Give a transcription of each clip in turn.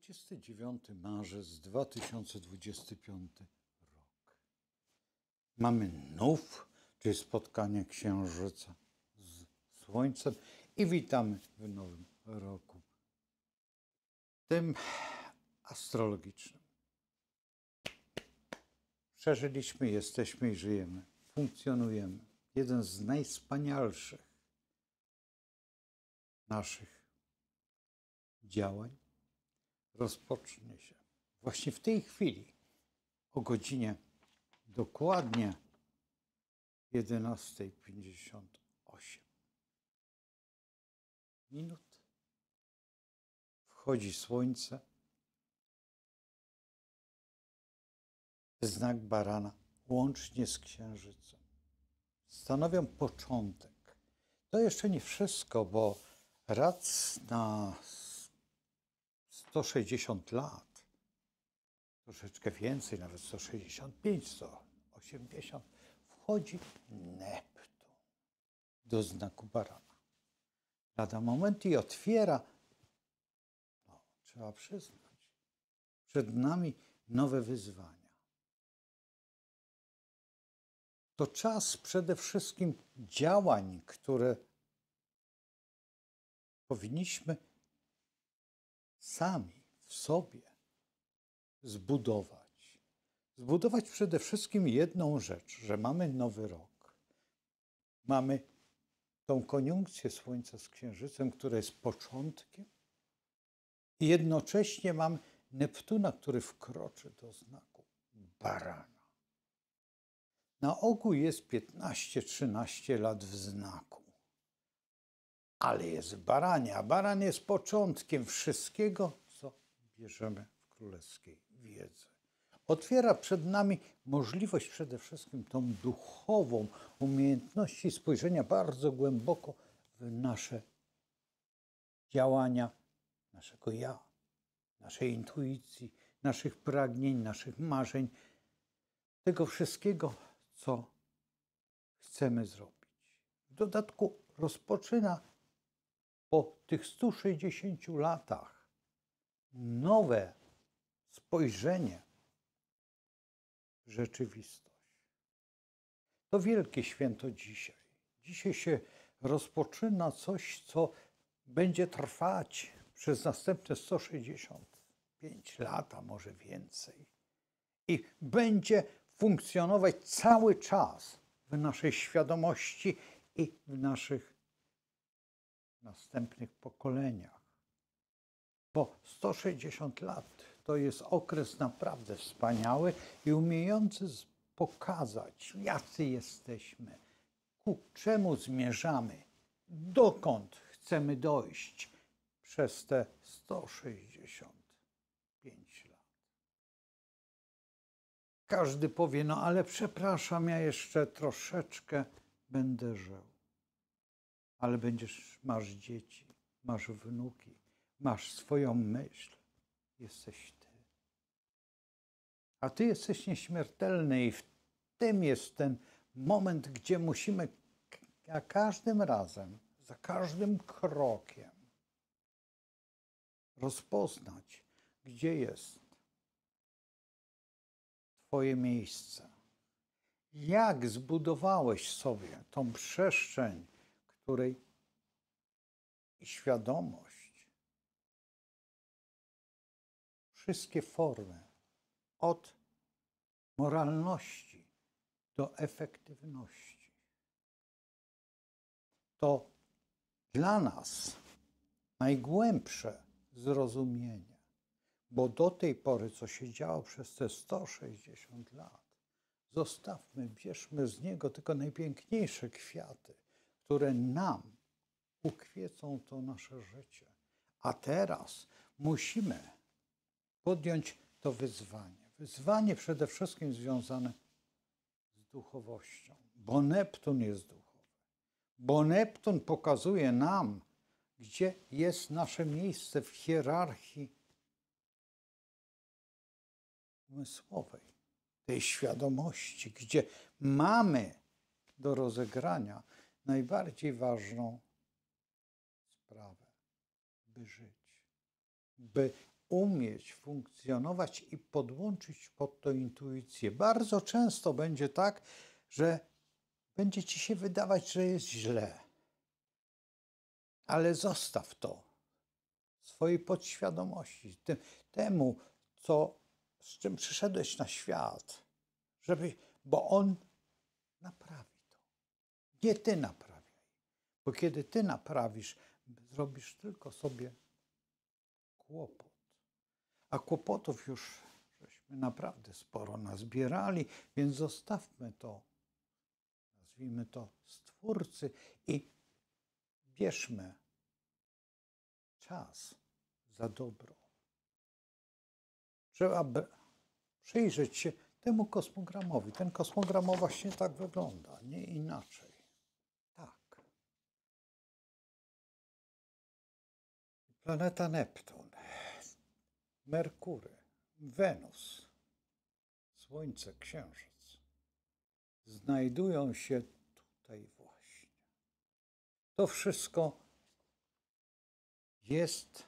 29 marzec 2025 rok. Mamy nów, czyli spotkanie Księżyca z Słońcem i witamy w nowym roku, tym astrologicznym. Przeżyliśmy, jesteśmy i żyjemy, funkcjonujemy. Jeden z najwspanialszych naszych działań rozpocznie się właśnie w tej chwili o godzinie dokładnie 11:58 minut. Wchodzi Słońce, znak Barana, łącznie z Księżycem. Stanowią początek. To jeszcze nie wszystko, bo raz na 160 lat, troszeczkę więcej, nawet 165, 180, wchodzi Neptun do znaku Barana. Lada moment i otwiera, trzeba przyznać, przed nami nowe wyzwania. To czas przede wszystkim działań, które powinniśmy sami w sobie zbudować. Zbudować przede wszystkim jedną rzecz, że mamy nowy rok. Mamy tą koniunkcję Słońca z Księżycem, która jest początkiem, i jednocześnie mamy Neptuna, który wkroczy do znaku Barana. Na ogół jest 15-13 lat w znaku, ale jest w Baranie, a Baran jest początkiem wszystkiego, co bierzemy w królewskiej wiedzy. Otwiera przed nami możliwość przede wszystkim tą duchową umiejętności spojrzenia bardzo głęboko w nasze działania, naszego ja, naszej intuicji, naszych pragnień, naszych marzeń, tego wszystkiego, co chcemy zrobić. W dodatku rozpoczyna po tych 160 latach nowe spojrzenie w rzeczywistość. To wielkie święto dzisiaj. Dzisiaj się rozpoczyna coś, co będzie trwać przez następne 165 lat, a może więcej. I będzie funkcjonować cały czas w naszej świadomości i w naszych następnych pokoleniach. Bo 160 lat to jest okres naprawdę wspaniały i umiejący pokazać, jacy jesteśmy, ku czemu zmierzamy, dokąd chcemy dojść przez te 165 lat. Każdy powie, ale przepraszam, ja jeszcze troszeczkę będę żył. Ale masz dzieci, masz wnuki, masz swoją myśl. Jesteś ty. A ty jesteś nieśmiertelny i w tym jest ten moment, gdzie musimy za każdym razem, za każdym krokiem rozpoznać, gdzie jest twoje miejsce. Jak zbudowałeś sobie tą przestrzeń, której i świadomość, wszystkie formy, od moralności do efektywności. To dla nas najgłębsze zrozumienie, bo do tej pory, co się działo przez te 160 lat, zostawmy, bierzmy z niego tylko najpiękniejsze kwiaty, które nam ukwiecą to nasze życie. A teraz musimy podjąć to wyzwanie. Wyzwanie przede wszystkim związane z duchowością, bo Neptun jest duchowy. Bo Neptun pokazuje nam, gdzie jest nasze miejsce w hierarchii umysłowej, tej świadomości, gdzie mamy do rozegrania najbardziej ważną sprawę, by żyć, by umieć funkcjonować i podłączyć pod to intuicję. Bardzo często będzie tak, że będzie ci się wydawać, że jest źle. Ale zostaw to swojej podświadomości, temu, z czym przyszedłeś na świat, bo on naprawi to. Nie ty naprawiaj. Bo kiedy ty naprawisz, zrobisz tylko sobie kłopot. A kłopotów już żeśmy naprawdę sporo nazbierali, więc zostawmy to, nazwijmy to Stwórcy i bierzmy czas za dobro. Trzeba przyjrzeć się temu kosmogramowi. Ten kosmogram właśnie tak wygląda, nie inaczej. Tak. Planeta Neptun, Merkury, Wenus, Słońce, Księżyc znajdują się tutaj właśnie. To wszystko jest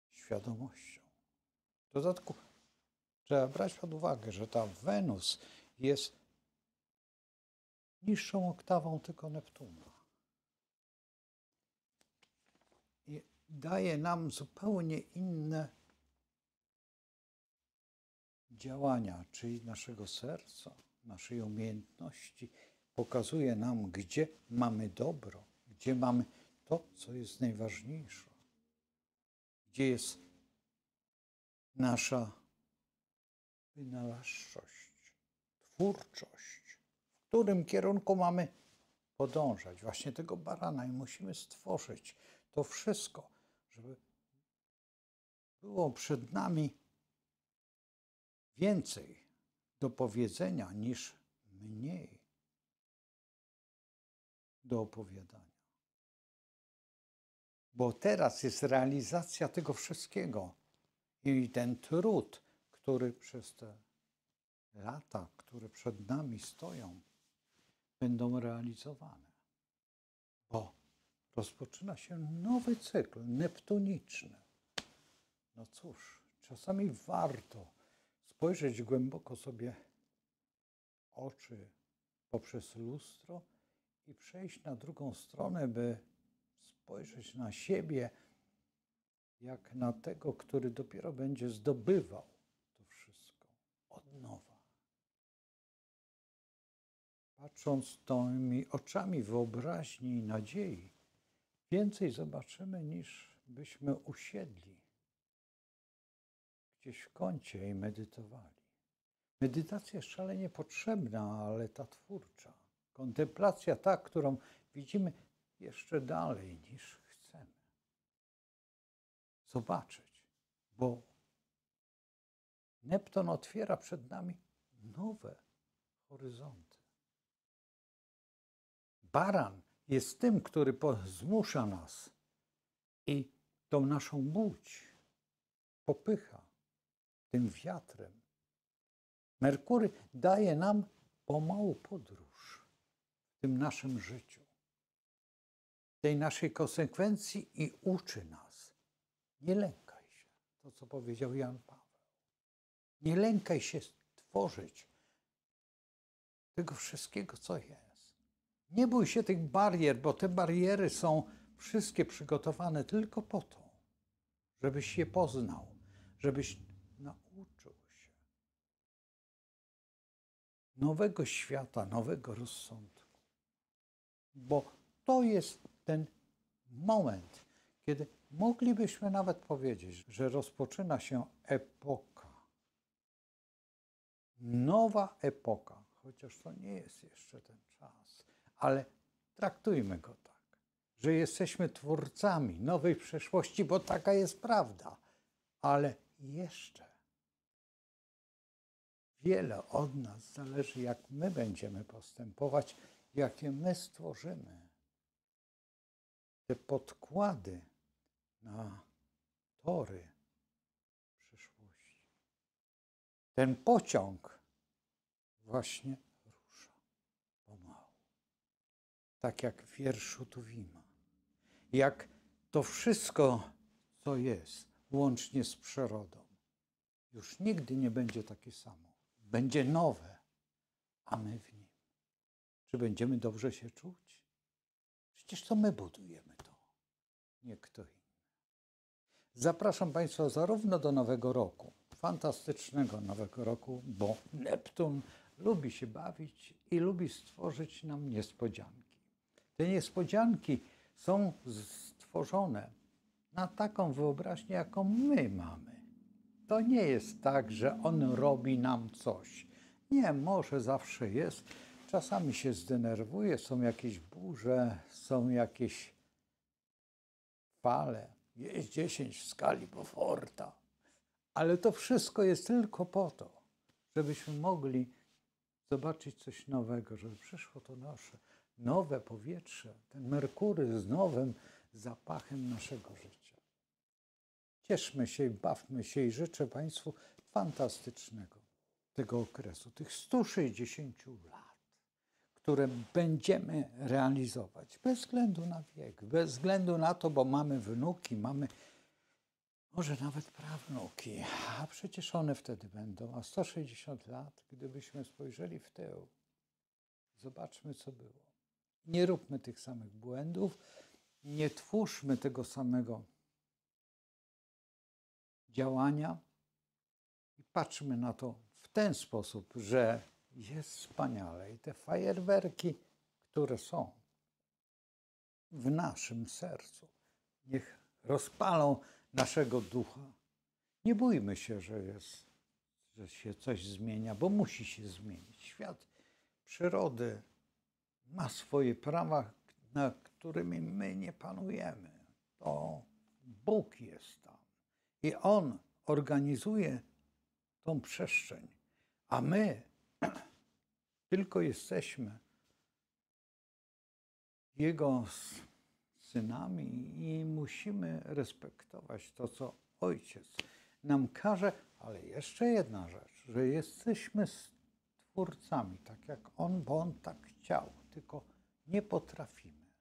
świadomością. W dodatku trzeba brać pod uwagę, że ta Wenus jest niższą oktawą tylko Neptuna. I daje nam zupełnie inne działania, czyli naszego serca, naszej umiejętności. Pokazuje nam, gdzie mamy dobro, gdzie mamy to, co jest najważniejsze, gdzie jest nasza wynalazczość, twórczość, w którym kierunku mamy podążać. Właśnie tego barana i musimy stworzyć to wszystko, żeby było przed nami więcej do powiedzenia niż mniej do opowiadania. Bo teraz jest realizacja tego wszystkiego i ten trud, który przez te lata, które przed nami stoją, będą realizowane. Bo rozpoczyna się nowy cykl neptuniczny. No cóż, czasami warto spojrzeć głęboko sobie w oczy poprzez lustro i przejść na drugą stronę, by spojrzeć na siebie jak na tego, który dopiero będzie zdobywał to wszystko od nowa. Patrząc tymi oczami wyobraźni i nadziei, więcej zobaczymy, niż byśmy usiedli gdzieś w kącie i medytowali. Medytacja jest szalenie potrzebna, ale ta twórcza. Kontemplacja ta, którą widzimy jeszcze dalej niż chcemy zobaczyć, bo Neptun otwiera przed nami nowe horyzonty. Baran jest tym, który zmusza nas i tą naszą łódź popycha tym wiatrem. Merkury daje nam pomału podróż w tym naszym życiu, tej naszej konsekwencji i uczy nas. Nie lękaj się, to co powiedział Jan Paweł. Nie lękaj się tworzyć tego wszystkiego, co jest. Nie bój się tych barier, bo te bariery są wszystkie przygotowane tylko po to, żebyś je poznał, żebyś nauczył się nowego świata, nowego rozsądku. Bo to jest ten moment, kiedy moglibyśmy nawet powiedzieć, że rozpoczyna się epoka. Nowa epoka, chociaż to nie jest jeszcze ten czas, ale traktujmy go tak, że jesteśmy twórcami nowej przeszłości, bo taka jest prawda, ale jeszcze wiele od nas zależy, jak my będziemy postępować, jakie my stworzymy te podkłady na tory przyszłości. Ten pociąg właśnie rusza pomału. Tak jak w wierszu Tuwima. Jak to wszystko, co jest, łącznie z przyrodą, już nigdy nie będzie takie samo. Będzie nowe, a my w nim. Czy będziemy dobrze się czuć? Przecież to my budujemy to, nie kto inny. Zapraszam Państwa zarówno do Nowego Roku, fantastycznego Nowego Roku, bo Neptun lubi się bawić i lubi stworzyć nam niespodzianki. Te niespodzianki są stworzone na taką wyobraźnię, jaką my mamy. To nie jest tak, że on robi nam coś. Nie, może zawsze jest. Czasami się zdenerwuje, są jakieś burze, są jakieś fale. Jest 10 w skali Beauforta. Ale to wszystko jest tylko po to, żebyśmy mogli zobaczyć coś nowego, żeby przyszło to nasze nowe powietrze, ten Merkury z nowym zapachem naszego życia. Cieszmy się i bawmy się i życzę Państwu fantastycznego tego okresu, tych 160 lat, które będziemy realizować bez względu na wiek, bez względu na to, bo mamy wnuki, mamy może nawet prawnuki, a przecież one wtedy będą, a 160 lat, gdybyśmy spojrzeli w tył, zobaczmy, co było. Nie róbmy tych samych błędów, nie twórzmy tego samego działania i patrzmy na to w ten sposób, że jest wspaniale i te fajerwerki, które są w naszym sercu, niech rozpalą naszego ducha. Nie bójmy się, że się coś zmienia, bo musi się zmienić. Świat przyrody ma swoje prawa, nad którymi my nie panujemy. To Bóg jest tam i On organizuje tą przestrzeń, a my tylko jesteśmy Jego synami i musimy respektować to, co Ojciec nam każe, ale jeszcze jedna rzecz, że jesteśmy stwórcami, tak jak On, bo On tak chciał, tylko nie potrafimy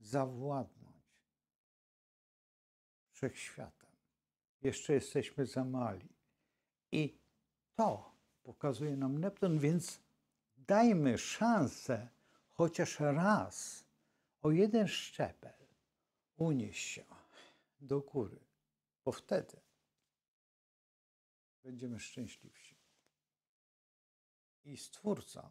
zawładnąć wszechświatem. Jeszcze jesteśmy za mali. I to pokazuje nam Neptun, więc dajmy szansę chociaż raz o jeden szczebel unieść się do góry, bo wtedy będziemy szczęśliwsi. I Stwórca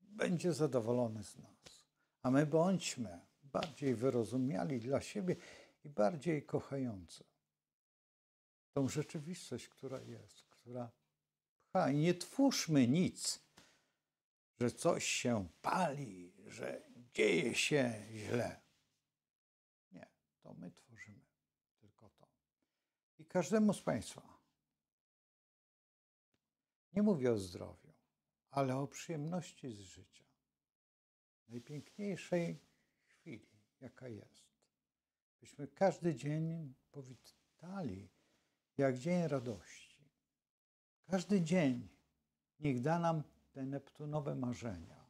będzie zadowolony z nas. A my bądźmy bardziej wyrozumiali dla siebie i bardziej kochający tą rzeczywistość, która jest, która pcha. I nie twórzmy nic, że coś się pali, że dzieje się źle. Nie, to my tworzymy tylko to. I każdemu z Państwa, nie mówię o zdrowiu, ale o przyjemności z życia. Najpiękniejszej chwili, jaka jest. Byśmy każdy dzień powitali jak dzień radości. Każdy dzień niech da nam te neptunowe marzenia.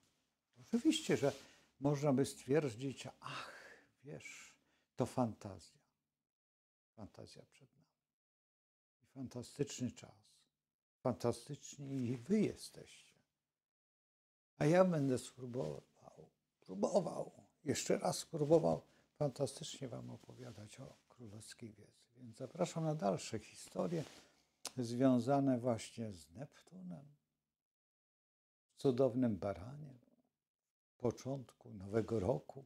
Oczywiście, że można by stwierdzić, ach, wiesz, to fantazja. Fantazja przed nami. I fantastyczny czas. Fantastyczni i wy jesteście. A ja będę próbował, jeszcze raz spróbował fantastycznie wam opowiadać o królewskiej wiedzy. Więc zapraszam na dalsze historie związane właśnie z Neptunem, cudownym baraniem, początku nowego roku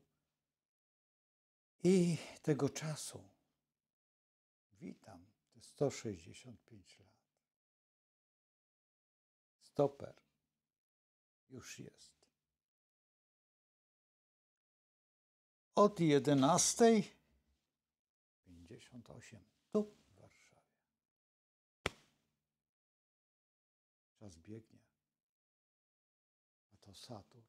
i tego czasu. Witam te 165 lat. Stoper już jest. Od 11:58 tu w Warszawie. Czas biegnie, a to Saturn.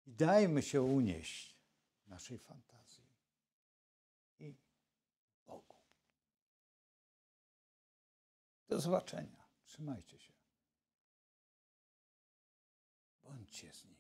I dajmy się unieść naszej fantazji i Bogu. Do zobaczenia. Trzymajcie się. Bądźcie z nim.